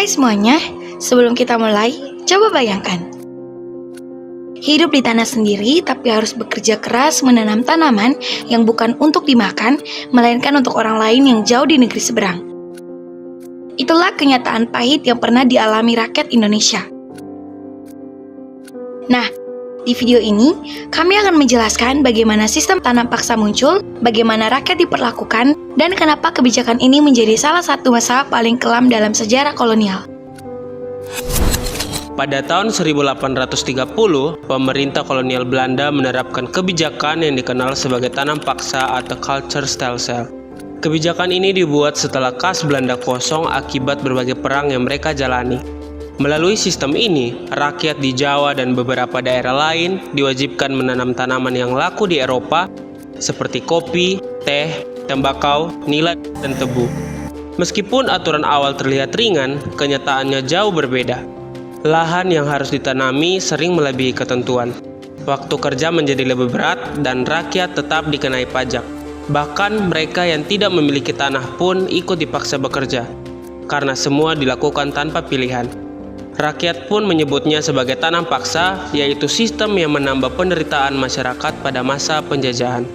Hai semuanya, sebelum kita mulai, coba bayangkan. Hidup di tanah sendiri tapi harus bekerja keras menanam tanaman yang bukan untuk dimakan, melainkan untuk orang lain yang jauh di negeri seberang. Itulah kenyataan pahit yang pernah dialami rakyat Indonesia. Nah, di video ini, kami akan menjelaskan bagaimana sistem tanam paksa muncul, bagaimana rakyat diperlakukan, dan kenapa kebijakan ini menjadi salah satu masa paling kelam dalam sejarah kolonial. Pada tahun 1830, pemerintah kolonial Belanda menerapkan kebijakan yang dikenal sebagai tanam paksa atau Cultuurstelsel. Kebijakan ini dibuat setelah kas Belanda kosong akibat berbagai perang yang mereka jalani. Melalui sistem ini, rakyat di Jawa dan beberapa daerah lain diwajibkan menanam tanaman yang laku di Eropa seperti kopi, teh, tembakau, nila, dan tebu. Meskipun aturan awal terlihat ringan, kenyataannya jauh berbeda. Lahan yang harus ditanami sering melebihi ketentuan. Waktu kerja menjadi lebih berat dan rakyat tetap dikenai pajak. Bahkan mereka yang tidak memiliki tanah pun ikut dipaksa bekerja, karena semua dilakukan tanpa pilihan. Rakyat pun menyebutnya sebagai tanam paksa, yaitu sistem yang menambah penderitaan masyarakat pada masa penjajahan.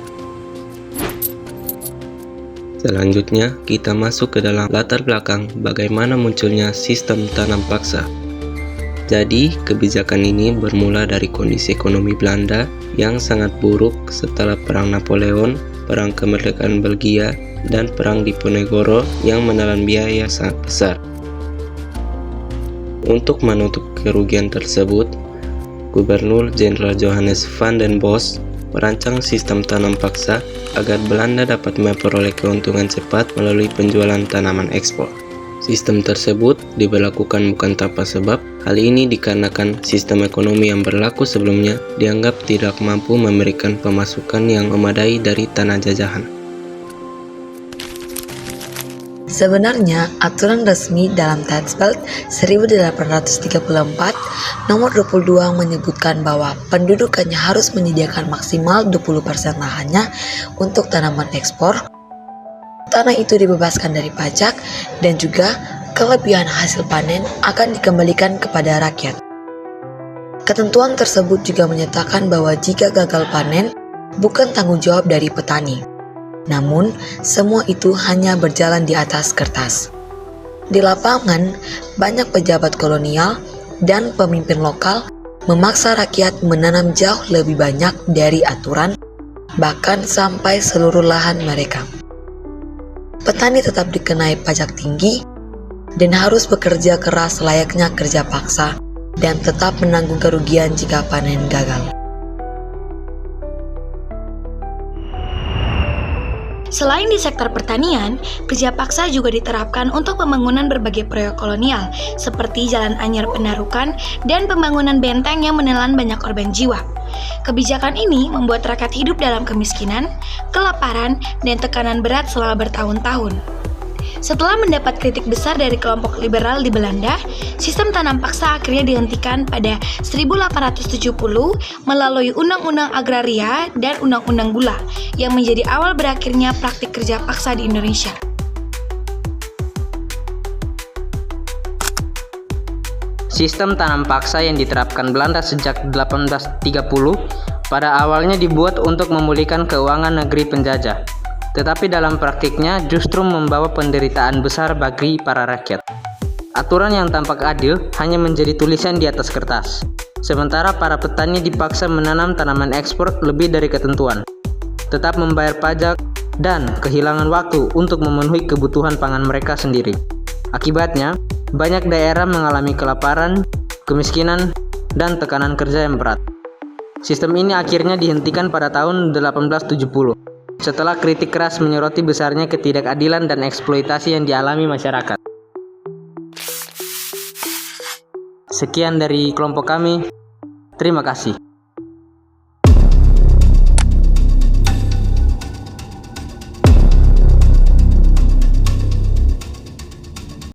Selanjutnya, kita masuk ke dalam latar belakang bagaimana munculnya sistem tanam paksa. Jadi, kebijakan ini bermula dari kondisi ekonomi Belanda yang sangat buruk setelah Perang Napoleon, Perang Kemerdekaan Belgia, dan Perang Diponegoro yang menelan biaya sangat besar. Untuk menutup kerugian tersebut, Gubernur Jenderal Johannes van den Bos merancang sistem tanam paksa agar Belanda dapat memperoleh keuntungan cepat melalui penjualan tanaman ekspor. Sistem tersebut diberlakukan bukan tanpa sebab. Hal ini dikarenakan sistem ekonomi yang berlaku sebelumnya dianggap tidak mampu memberikan pemasukan yang memadai dari tanah jajahan. Sebenarnya, aturan resmi dalam Taatsbelt 1834 nomor 22 menyebutkan bahwa penduduk hanya harus menyediakan maksimal 20% lahannya untuk tanaman ekspor. Tanah itu dibebaskan dari pajak dan juga kelebihan hasil panen akan dikembalikan kepada rakyat. Ketentuan tersebut juga menyatakan bahwa jika gagal panen, bukan tanggung jawab dari petani. Namun, semua itu hanya berjalan di atas kertas. Di lapangan, banyak pejabat kolonial dan pemimpin lokal memaksa rakyat menanam jauh lebih banyak dari aturan, bahkan sampai seluruh lahan mereka. Petani tetap dikenai pajak tinggi dan harus bekerja keras layaknya kerja paksa dan tetap menanggung kerugian jika panen gagal. Selain di sektor pertanian, kerja paksa juga diterapkan untuk pembangunan berbagai proyek kolonial, seperti Jalan Anyar Penarukan dan pembangunan benteng yang menelan banyak korban jiwa. Kebijakan ini membuat rakyat hidup dalam kemiskinan, kelaparan, dan tekanan berat selama bertahun-tahun. Setelah mendapat kritik besar dari kelompok liberal di Belanda, sistem tanam paksa akhirnya dihentikan pada 1870 melalui Undang-Undang Agraria dan Undang-Undang Gula yang menjadi awal berakhirnya praktik kerja paksa di Indonesia. Sistem tanam paksa yang diterapkan Belanda sejak 1830 pada awalnya dibuat untuk memulihkan keuangan negeri penjajah. Tetapi dalam praktiknya justru membawa penderitaan besar bagi para rakyat. Aturan yang tampak adil hanya menjadi tulisan di atas kertas. Sementara para petani dipaksa menanam tanaman ekspor lebih dari ketentuan, tetap membayar pajak, dan kehilangan waktu untuk memenuhi kebutuhan pangan mereka sendiri. Akibatnya, banyak daerah mengalami kelaparan, kemiskinan, dan tekanan kerja yang berat. Sistem ini akhirnya dihentikan pada tahun 1870. Setelah kritik keras menyoroti besarnya ketidakadilan dan eksploitasi yang dialami masyarakat. Sekian dari kelompok kami. Terima kasih.